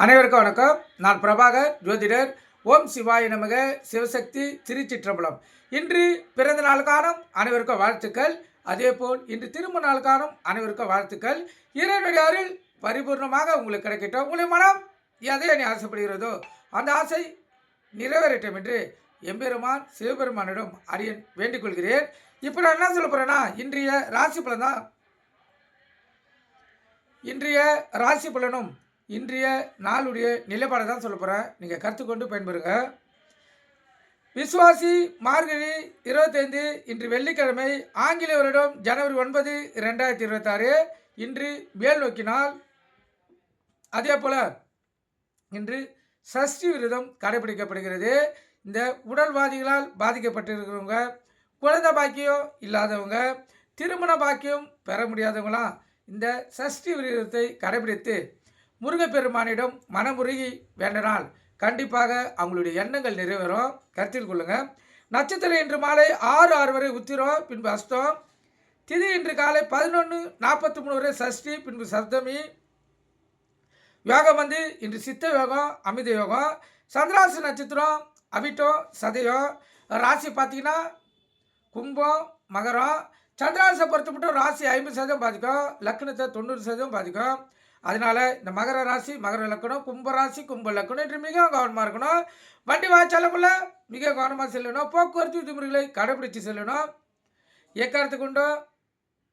அனைவருக்கும் வணக்கம். நான் பிரபாகர் ஜோதிடர். ஓம் சிவாய நமக. சிவசக்தி திருச்சிற்றம்பலம். இன்று பிறந்த நாள் காணும் அனைவருக்கும் வாழ்த்துக்கள். அதேபோல் இன்று திருமண நாள் காணும் அனைவருக்கும் வாழ்த்துக்கள். இறைவனுடைய அருள் பரிபூர்ணமாக உங்களுக்கு கிடைக்கட்டும். உங்களுடைய மனம் எதை நீ ஆசைப்படுகிறதோ அந்த ஆசை நிறைவேறட்டும் என்று எம்பெருமான் சிவபெருமானிடம் அரியன் வேண்டிக் கொள்கிறேன். இப்போ நான் என்ன சொல்ல போகிறேன்னா, இன்றைய ராசி பலன் தான். இன்றைய ராசி பலனும் இன்றைய நாளுடைய நிலைப்பாடை தான் சொல்ல போகிறேன். நீங்கள் கருத்துக்கொண்டு பயன்பெறுங்க. விசுவாசி மார்கழி 25 இன்று வெள்ளிக்கிழமை, ஆங்கில வருடம் ஜனவரி 9, 2026. இன்று மேல் நோக்கினால். அதே போல் இன்று சஷ்டி விரதம் கடைபிடிக்கப்படுகிறது. இந்த உடல்வாதிகளால் பாதிக்கப்பட்டிருக்கிறவங்க, குழந்தை பாக்கியம் இல்லாதவங்க, திருமண பாக்கியம் பெற முடியாதவங்களாம் இந்த சஷ்டி விரதத்தை கடைபிடித்து முருகப்பெருமானிடம் மனமுருகி வேண்டனால் கண்டிப்பாக அவங்களுடைய எண்ணங்கள் நிறைவேறும். கருத்தில் கொள்ளுங்கள். நட்சத்திரம் இன்று மாலை 6 வரை உத்திரம், பின்பு அஸ்தம். திதி இன்று காலை 11:43 வரை சஷ்டி, பின்பு சப்தமி. யோகம் இன்று சித்த யோகம், அமித யோகம். சந்திராசி நட்சத்திரம் அவிட்டம், சதயம். ராசி பார்த்தீங்கன்னா கும்பம், மகரம். சந்திராசை பொறுத்த மட்டும் ராசி 50% பாதிக்கும், லக்னத்தை 90% பாதிக்கும். அதனால் இந்த மகர ராசி, மகர லக்கணம், கும்ப ராசி, கும்ப லக்கணம் என்று மிக கவனமாக இருக்கணும். வண்டி வாய்ச்சாலக்குள்ள மிக கவனமாக செல்லணும். போக்குவரத்து விதிமுறைகளை கடைபிடித்து செல்லணும். எக்காரத்து கொண்டோ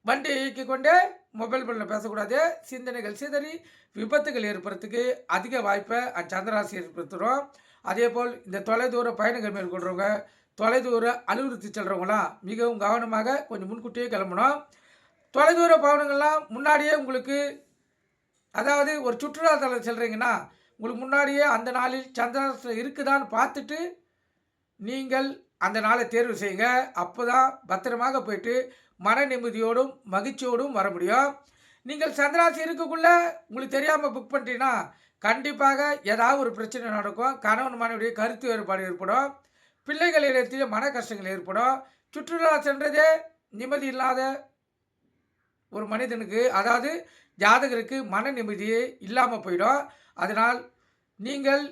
வண்டி இயக்கி கொண்டே மொபைல் ஃபோனில் பேசக்கூடாது. சிந்தனைகள் சிதறி விபத்துகள் ஏற்படுறதுக்கு அதிக வாய்ப்பை சந்திராசி ஏற்படுத்துகிறோம். அதே போல் இந்த தொலைதூர பயணங்கள் மேற்கொள்கிறவங்க, தொலைதூர அலுவலகத்து செல்கிறவங்களாம் மிகவும் கவனமாக கொஞ்சம் முன்கூட்டியே கிளம்பணும். தொலைதூர பயணங்கள்லாம் முன்னாடியே உங்களுக்கு, அதாவது ஒரு சுற்றுலாத்தலம் செல்கிறீங்கன்னா உங்களுக்கு முன்னாடியே அந்த நாளில் சந்திராஷ்டிரம் இருக்குதான்னு பார்த்துட்டு நீங்கள் அந்த நாளை தேர்வு செய்யுங்க. அப்போ தான் பத்திரமாக போயிட்டு மன நிம்மதியோடும் மகிழ்ச்சியோடும் வர முடியும். நீங்கள் சந்திராசி இருக்கக்குள்ள உங்களுக்கு தெரியாமல் புக் பண்ணிட்டீங்கன்னா கண்டிப்பாக ஏதாவது ஒரு பிரச்சனை நடக்கும். கணவன் மனைவியுடைய கருத்து வேறுபாடு ஏற்படும். பிள்ளைகளிடத்தில் மன கஷ்டங்கள் ஏற்படும். சுற்றுலா சென்றதே நிம்மதி இல்லாத ஒரு மனிதனுக்கு, அதாவது ஜாதகருக்கு மன நிம்மதியே இல்லாமல் போயிடும். அதனால் நீங்கள்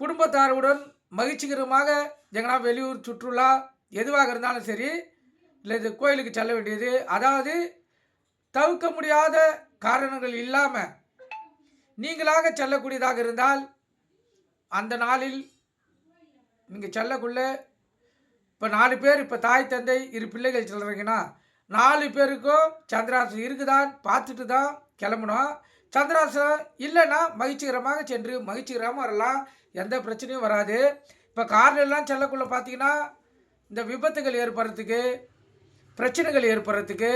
குடும்பத்தாருடன் மகிழ்ச்சிகரமாக எங்கன்னா வெளியூர் சுற்றுலா எதுவாக இருந்தாலும் சரி, இல்லை இது கோயிலுக்கு செல்ல வேண்டியது, அதாவது தவிர்க்க முடியாத காரணங்கள் இல்லாமல் நீங்களாக செல்லக்கூடியதாக இருந்தால் அந்த நாளில் நீங்கள் செல்லக்குள்ள, இப்போ 4 பேர், இப்போ தாய் தந்தை 2 பிள்ளைகள் செல்கிறீங்கன்னா 4 பேருக்கும் சந்திராசம் இருக்குதான் பார்த்துட்டு தான் கிளம்பணும். சந்திராசம் இல்லைன்னா மகிழ்ச்சிகரமாக சென்று மகிழ்ச்சிகரமாக வரலாம். எந்த பிரச்சனையும் வராது. இப்போ கார்லெல்லாம் செல்லக்குள்ளே பார்த்தீங்கன்னா இந்த விபத்துகள் ஏற்படுறதுக்கு, பிரச்சனைகள் ஏற்படுறதுக்கு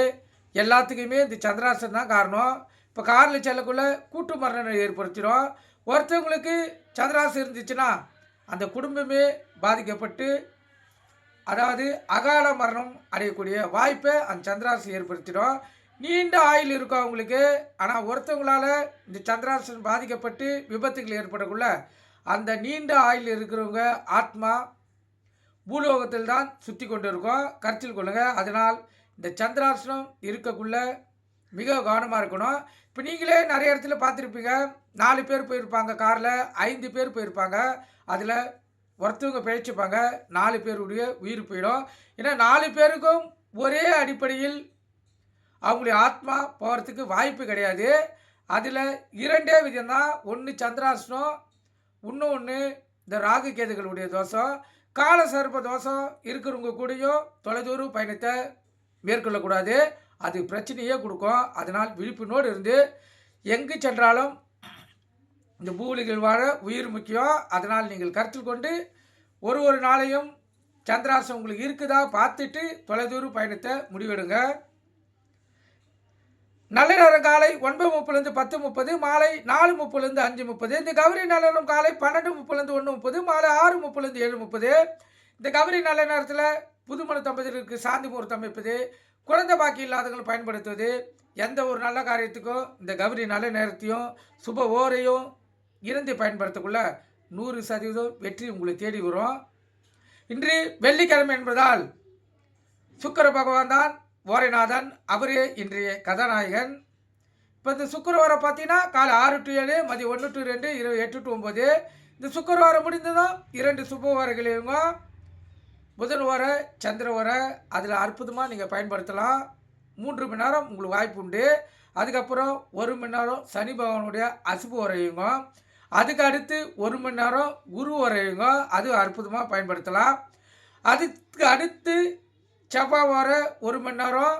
எல்லாத்துக்குமே இந்த சந்திராசம் தான் காரணம். இப்போ காரில் செல்லக்குள்ளே கூட்டு மரணம் ஏற்படுத்திடும். ஒருத்தவங்களுக்கு சந்திராசம் இருந்துச்சுன்னா அந்த குடும்பமே பாதிக்கப்பட்டு, அதாவது அகால மரணம் அடையக்கூடிய வாய்ப்பை அந்த சந்திராசி ஏற்படுத்திடும். நீண்ட ஆயுள் இருக்கும் அவங்களுக்கு. ஆனால் ஒருத்தவங்களால் இந்த சந்திராசன் பாதிக்கப்பட்டு விபத்துகள் ஏற்படக்குள்ள அந்த நீண்ட ஆயுள் இருக்கிறவங்க ஆத்மா பூலோகத்தில் தான் சுற்றி கொண்டு இருக்கும். கருத்தில் கொள்ளுங்கள். அதனால் இந்த சந்திராசனம் இருக்கக்குள்ள மிக கவனமாக இருக்கணும். இப்போ நீங்களே நிறைய இடத்துல பார்த்துருப்பீங்க, 4 பேர் போயிருப்பாங்க காரில், 5 பேர் போயிருப்பாங்க. அதில் ஒருத்தவங்க பிழைச்சிப்பாங்க, 4 பேருடைய உயிர் போயிடும். ஏன்னா 4 பேருக்கும் ஒரே அடிப்படையில் அவங்களுடைய ஆத்மா போகிறதுக்கு வாய்ப்பு கிடையாது. அதில் 2 விதம்தான். ஒன்று சந்திராசனம், இன்னொன்று இந்த ராகு கேதுகளுடைய தோஷம். கால சர்ப்ப தோஷம் இருக்கிறவங்க கூடயும் தொலைதூர பயணத்தை மேற்கொள்ளக்கூடாது. அது பிரச்சனையே கொடுக்கும். அதனால் விழிப்புணோடு இருந்து எங்கு சென்றாலும் இந்த பூலிகள் வாழ உயிர் முக்கியம். அதனால் நீங்கள் கருத்தில் கொண்டு ஒரு நாளையும் சந்திராசம் உங்களுக்கு இருக்குதா பார்த்துட்டு தொலைதூர பயணத்தை முடிவெடுங்க. நல்ல நேரம் காலை 9:30 10:30, மாலை 4:30 5:30. இந்த கௌரி நல்ல நேரம் காலை 12:30 1:30, மாலை 6:30 7:30. இந்த கௌரி நல்ல நேரத்தில் புதுமண தம்பதிகளுக்கு சாந்தி முகூர்த்தம் அமைப்பது, குழந்தை பாக்கி இல்லாதவர்கள் பயன்படுத்துவது, எந்த ஒரு நல்ல காரியத்துக்கும் இந்த கௌரி நல்ல நேரத்தையும் சுப ஓரையும் இருந்து பயன்படுத்தக்குள்ள 100% வெற்றி உங்களை தேடி வரும். இன்று வெள்ளிக்கிழமை என்பதால் சுக்கிர பகவான் தான் ஓரைநாதன், அவரே இன்றைய கதாநாயகன். இப்போ இந்த சுக்கிரவாரம் பார்த்தீங்கன்னா காலை 6 to 7, மதியம் 1 to 2, இரவு 8 to 9. இந்த சுக்கிரவாரம் முடிந்ததும் 2 சுபவாரங்கள் இவங்க புதன் வர சந்திர வர அதில் அற்புதமாக நீங்கள் பயன்படுத்தலாம். 3 மணி நேரம் உங்களுக்கு வாய்ப்பு உண்டு. அதுக்கப்புறம் 1 மணி நேரம் சனி பகவானுடைய அசுப வரையுங்க. அதுக்கு அடுத்து 1 மணி நேரம் குரு வரையுங்க. அது அற்புதமாக பயன்படுத்தலாம். அதுக்கு அடுத்து செவ்வாய் வர 1 மணி நேரம்,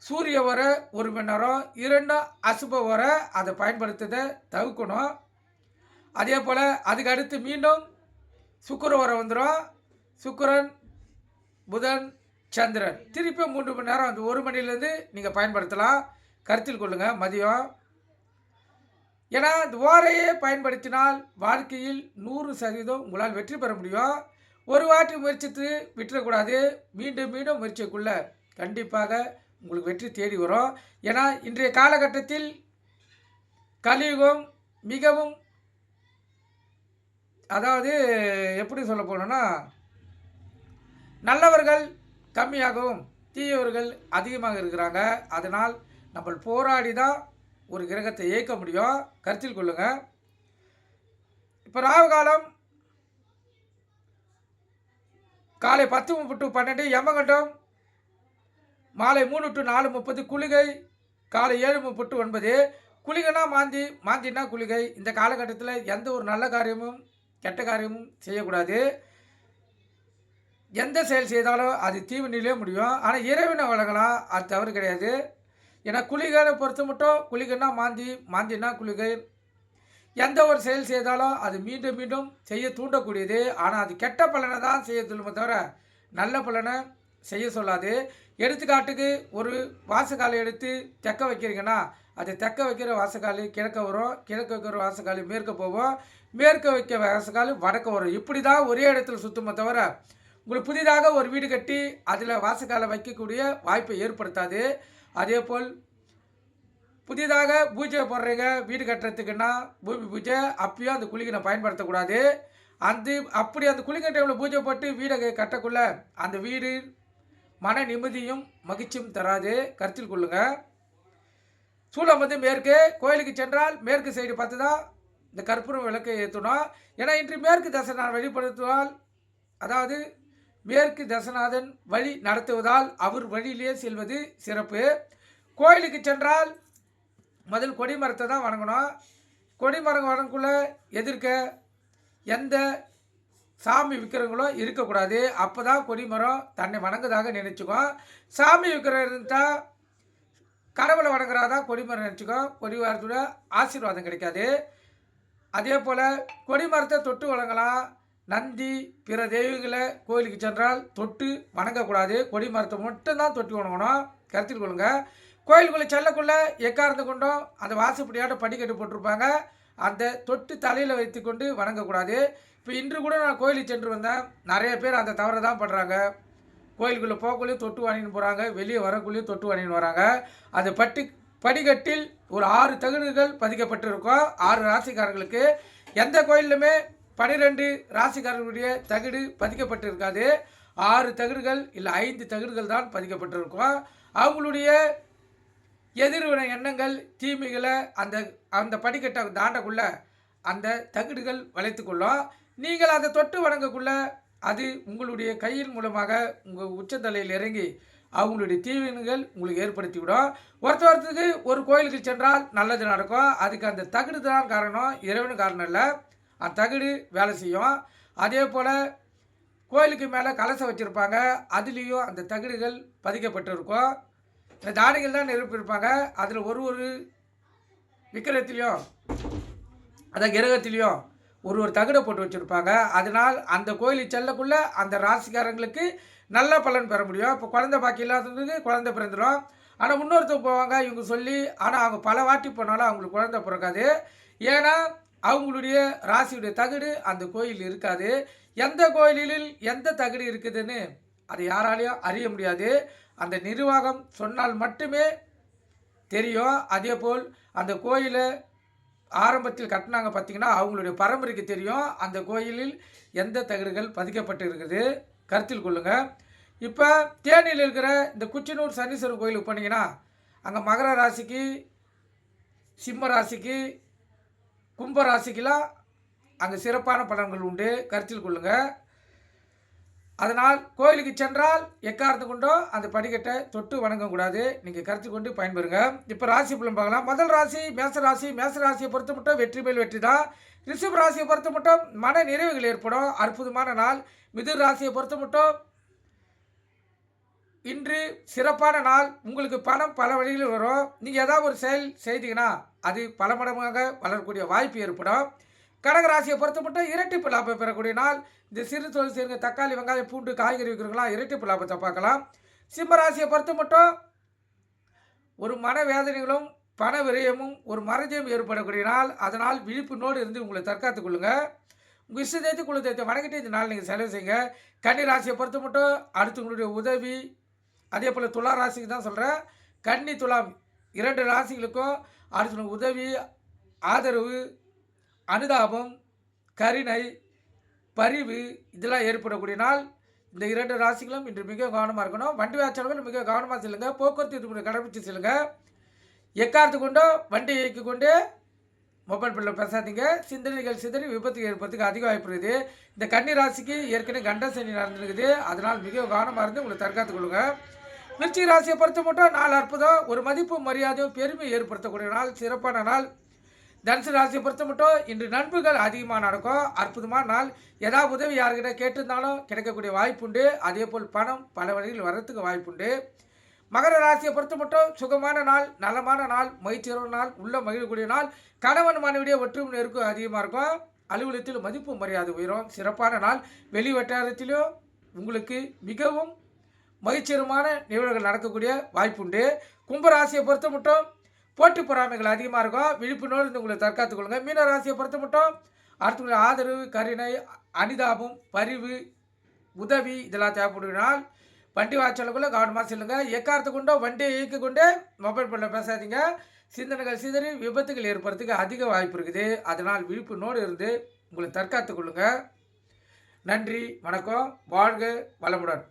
சூரிய வர 1 மணி நேரம், 2 அசுப வர அதை பயன்படுத்துறதை தவிர்க்கணும். அதே போல் அதுக்கு அடுத்து மீண்டும் சுக்கிரவாரம் வந்துடும். சுக்கிரன், புதன், சந்திரன் திருப்பி 3 மணி நேரம் அந்த 1 மணிலேருந்து நீங்கள் பயன்படுத்தலாம். கருத்தில் கொள்ளுங்கள் மதியம். ஏன்னா இந்த ஓரையே பயன்படுத்தினால் வாழ்க்கையில் 100% உங்களால் வெற்றி பெற முடியும். ஒரு வாட்டி முயற்சித்து விட்டுறக்கூடாது. மீண்டும் மீண்டும் முயற்சிக்குள்ள கண்டிப்பாக உங்களுக்கு வெற்றி தேடி வரும். ஏன்னா இன்றைய காலகட்டத்தில் கலியுகம் மிகவும், அதாவது எப்படி சொல்ல போனோன்னா, நல்லவர்கள் கம்மியாகவும் தீயவர்கள் அதிகமாக இருக்கிறாங்க. அதனால் நம்ம போராடி தான் ஒரு கிரகத்தை இயக்க முடியும். கருத்தில் கொள்ளுங்கள். இப்போ ராகு காலம் காலை 10:30 to 12, யமகண்டம் மாலை 3 to 4:30, குளிகை காலை 7:30 to 9. குளிகைனா மாந்தி, மாந்தினா குளிகை. இந்த காலகட்டத்தில் எந்த ஒரு நல்ல காரியமும் கெட்ட காரியமும் செய்யக்கூடாது. எந்த செயல் செய்தாலும் அது தீவினிலே முடியும். ஆனால் இறைவனை வழங்கலாம், அது தவறு கிடையாது. ஏன்னா குளிகையை பொறுத்த மட்டும் குளிகைன்னா மாந்தி, மாந்தினா குளிகை. எந்த ஒரு செயல் செய்தாலும் அது மீண்டும் மீண்டும் செய்ய தூண்டக்கூடியது. ஆனால் அது கெட்ட பலனை தான் செய்ய சொல்லுமே தவிர நல்ல பலனை செய்ய சொல்லாது. எடுத்துக்காட்டுக்கு ஒரு வாசக்காலை எடுத்து தெக்க வைக்கிறீங்கன்னா அது தெக்க வைக்கிற வாசக்காலி கிழக்க வரும், கிழக்க வைக்கிற வாசக்காலி மேற்க போவோம், மேற்க வைக்க வாசக்காலி வடக்க வரும். இப்படி தான் ஒரே இடத்துல சுற்றுமே தவிர உங்களுக்கு புதிதாக ஒரு வீடு கட்டி அதில் வாசக்காலை வைக்கக்கூடிய வாய்ப்பை ஏற்படுத்தாது. அதே போல் புதிதாக பூஜை போடுறீங்க வீடு கட்டுறதுக்குன்னா பூமி பூஜை, அப்பயும் அந்த குளிகை பயன்படுத்தக்கூடாது. அப்படி அந்த குளிகை டைமில் பூஜை போட்டு வீடை கட்டக்குள்ள அந்த வீடு மன நிம்மதியும் மகிழ்ச்சியும் தராது. கருத்தில் கொள்ளுங்கள். சூளம் வந்து மேற்கு. கோயிலுக்கு சென்றால் மேற்கு சைடு பார்த்து தான் இந்த கற்பூரம் விளக்கை ஏற்றணும். ஏன்னா இன்று மேற்கு தசநாதன் வெளிப்படுத்துவால், அதாவது மேற்கு தசநாதன் வழி நடத்துவதால் அவர் வழியிலே செல்வது சிறப்பு. கோயிலுக்கு சென்றால் முதல் கொடிமரத்தை தான் வணங்கணும். கொடிமரம் வணங்குள்ள எதிர்க்க எந்த சாமி விற்கிறவங்களோ இருக்கக்கூடாது. அப்போ தான் கொடிமரம் தன்னை வணங்குதாக நினச்சிக்கோ. சாமி விற்கிற இருந்தால் கடவுளை வணங்குறாதான் கொடிமரம் நினச்சிக்கோ. கொடிமரத்தோட ஆசீர்வாதம் கிடைக்காது. அதே போல் கொடிமரத்தை தொட்டு வணங்கலாம். நந்தி பிற தெய்வங்களை கோயிலுக்கு சென்றால் தொட்டு வணங்கக்கூடாது. கொடிமரத்தை மட்டும்தான் தொட்டு வணங்கணும். கருத்தில் கொள்ளுங்கள். கோயிலுக்குள்ளே செல்லக்குள்ளே எக்கார்ந்து கொண்டும் அந்த வாசப்படியாட்ட படிக்கட்டு போட்டிருப்பாங்க, அந்த தொட்டு தலையில் வைத்து கொண்டு வணங்கக்கூடாது. இப்போ இன்று கூட நான் கோயிலுக்கு சென்று வந்தேன். நிறைய பேர் அந்த தவறை தான் பண்ணுறாங்க. கோயிலுக்குள்ளே போகக்குள்ளேயும் தொட்டு வாங்கின்னு போகிறாங்க, வெளியே வரக்குள்ளேயும் தொட்டு வாங்கின்னு வராங்க. அந்த படிக்கட்டில் ஒரு 6 தகடுகள் பதிக்கப்பட்டிருக்கும். 6 ராசிக்காரர்களுக்கு. எந்த கோயிலுமே 12 ராசிக்காரர்களுடைய தகடு பதிக்கப்பட்டிருக்காது. 6 தகடுகள் இல்லை 5 தகடுகள் தான் பதிக்கப்பட்டிருக்கும். அவங்களுடைய எதிர்வினை எண்ணங்கள் தீமைகளை அந்த அந்த படிக்கட்டை தாண்டக்குள்ள அந்த தகடுகள் வளைத்து கொள்ளும். நீங்கள் அதை தொட்டு வணங்கக்குள்ள அது உங்களுடைய கையின் மூலமாக உங்கள் உச்சந்தலையில் இறங்கி அவங்களுடைய தீவினைகள் உங்களுக்கு ஏற்படுத்திவிடும். ஒருத்தருக்கு ஒரு கோயிலுக்கு சென்றால் நல்லது நடக்கும். அதுக்கு அந்த தகடு தான் காரணம், இறைவன் காரணம் இல்லை. அந்த தகடு வேலை செய்யும். அதே போல் கோயிலுக்கு மேலே கலசம் வச்சுருப்பாங்க, அதுலேயும் அந்த தகடுகள் பதிக்கப்பட்டிருக்கும். இந்த தானிகள் தான் நிரப்பியிருப்பாங்க. அதில் ஒரு விக்கிரத்திலையும் அதான் கிரகத்திலையும் ஒரு தகடை போட்டு வச்சுருப்பாங்க. அதனால் அந்த கோயிலுக்கு செல்லக்குள்ளே அந்த ராசிக்காரங்களுக்கு நல்ல பலன் பெற முடியும். இப்போ குழந்தை பாக்கி இல்லாதவங்களுக்கு குழந்தை பிறந்துடும். ஆனால் இன்னொருத்தர் போவாங்க இவங்க சொல்லி, ஆனால் அவங்க பல வாட்டி போனாலும் அவங்களுக்கு குழந்தை பிறக்காது. ஏன்னா அவங்களுடைய ராசியுடைய தகடு அந்த கோயில் இருக்காது. எந்த கோயிலில் எந்த தகடு இருக்குதுன்னு அதை யாராலையும் அறிய முடியாது. அந்த நிர்வாகம் சொன்னால் மட்டுமே தெரியும். அதே போல் அந்த கோயிலை ஆரம்பத்தில் கட்டினாங்க பார்த்திங்கன்னா அவங்களுடைய பரம்பரைக்கு தெரியும் அந்த கோயிலில் எந்த தகடுகள் பதிக்கப்பட்டு இருக்குது. கருத்தில் கொள்ளுங்கள். இப்போ தேனியில் இருக்கிற இந்த குச்சினூர் சனீஸ்வரன் கோயிலுக்கு போனீங்கன்னா அங்கே மகர ராசிக்கு சிம்ம ராசிக்கு கும்ப ராசிக்கெலாம் அங்கே சிறப்பான பலன்கள் உண்டு, கருத்தில் கொள்ளுங்கள். அதனால் கோயிலுக்கு சென்றால் எக்காரத்து கொண்டோ அந்த படிக்கட்டை தொட்டு வணங்கக்கூடாது. நீங்கள் கருத்து கொண்டு பயன்பெறுங்க. இப்போ ராசி பலன் பார்க்கலாம். முதல் ராசி மேச ராசி. மேச ராசியை பொறுத்த மட்டும் வெற்றி மேல் வெற்றி தான். ரிஷப ராசியை பொறுத்த மட்டும் மன நிறைவுகள் ஏற்படும், அற்புதமான நாள். மிதுன ராசியை பொறுத்த மட்டும் இன்று சிறப்பான நாள். உங்களுக்கு பணம் பல வழிகளில் வரும். நீங்கள் ஏதாவது ஒரு செயல் செய்தீங்கன்னா அது பல மடங்காக வளரக்கூடிய வாய்ப்பு ஏற்படும். கடகராசியை பொறுத்த மட்டும் இரட்டிப்பு லாபம் பெறக்கூடிய நாள். இந்த சிறு தொழில் செய்யுங்க, தக்காளி வெங்காயம் பூண்டு காய்கறி விற்கிறவங்களாம் இரட்டிப்பு லாபத்தை பார்க்கலாம். சிம்ம ராசியை பொறுத்த மட்டும் ஒரு மனவேதனைகளும் பண விரயமும் ஒரு மறதியும் ஏற்படக்கூடிய நாள். அதனால் விழிப்புணோடு இருந்து உங்களை தற்காத்துக் கொள்ளுங்கள். உங்கள் இஷ்ட தேர்த்து குழு தேர்த்து வணங்கிட்டு இந்த நாள் நீங்கள் செலவு செய்யுங்க. கன்னி ராசியை பொறுத்த மட்டும் அடுத்தவங்களுடைய உதவி, அதே போல் துலா ராசிக்கு தான் சொல்கிறேன். கன்னி துலாம் 2 ராசிகளுக்கும் அடுத்தவங்களுக்கு உதவி, ஆதரவு, அனுதாபம், கருணை, பரிவு இதெல்லாம் ஏற்படக்கூடிய நாள். இந்த 2 ராசிகளும் இன்று மிக கவனமாக இருக்கணும். வண்டி வாசல்கள் மிக கவனமாக செல்லுங்க. போக்குவரத்து விதிமுறை கடைபிடிச்சு செல்லுங்க. எக்காரத்து கொண்டோ வண்டி இயக்கி கொண்டு மொபைல் பில்லில் பேசாதீங்க. சிந்தனைகள் சிதறி விபத்து ஏற்படுறதுக்கு அதிக வாய்ப்பு இருக்குது. இந்த கன்னி ராசிக்கு ஏற்கனவே கண்ட சனி நடந்துருக்குது. அதனால் மிக கவனமாக இருந்து உங்களை தற்காத்துக் கொள்ளுங்க. விருச்சிக ராசியை பொறுத்த மட்டும் நாள் அற்புதம். ஒரு மதிப்பு மரியாதையும் பெருமையை ஏற்படுத்தக்கூடிய நாள், சிறப்பான நாள். தனுசு ராசியை பொறுத்த மட்டும் இன்று நண்புகள் அதிகமாக நடக்கும், அற்புதமான நாள். ஏதாவது உதவி யாருக்கிட்ட கேட்டிருந்தாலும் கிடைக்கக்கூடிய வாய்ப்புண்டு. அதே போல் பணம் பல வழிகளில் வர்றதுக்கு வாய்ப்புண்டு. மகர ராசியை பொறுத்த மட்டும் சுகமான நாள், நலமான நாள், மகிழ்ச்சியான நாள், உள்ள மகிழக்கூடிய நாள். கணவன் மனைவிடைய ஒற்றுமை நெருக்கம் அதிகமாக இருக்கும். அலுவலகத்தில் மதிப்பு மரியாதை உயரும், சிறப்பான நாள். வெளி வட்டாரத்திலும் உங்களுக்கு மிகவும் மகிழ்ச்சிகரமான நிகழ்வுகள் நடக்கக்கூடிய வாய்ப்புண்டு. கும்பராசியை பொறுத்த மட்டும் போட்டி பொறாமைகள் அதிகமாக இருக்கும், விழிப்புணர்வு இருந்து உங்களை தற்காத்துக் கொள்ளுங்கள். மீன ராசியை பொறுத்த மட்டும் அடுத்தவங்களை ஆதரவு, கருணை, அனுதாபம், பரிவு, உதவி இதெல்லாம் தேவைப்படுவதால் வண்டி வாசலுக்குள்ளே கவனமாக செல்லுங்க. எக்காரத்து கொண்டோ வண்டியை இயக்கி கொண்டு மொபைல் ஃபோனில் பேசாதீங்க. சிந்தனைகள் சிதறி விபத்துகள் ஏற்படுறதுக்கு அதிக வாய்ப்பு இருக்குது. அதனால் விழிப்புணர்வோடு இருந்து உங்களை தற்காத்துக் கொள்ளுங்கள். நன்றி, வணக்கம், வாழ்க வளமுடன்.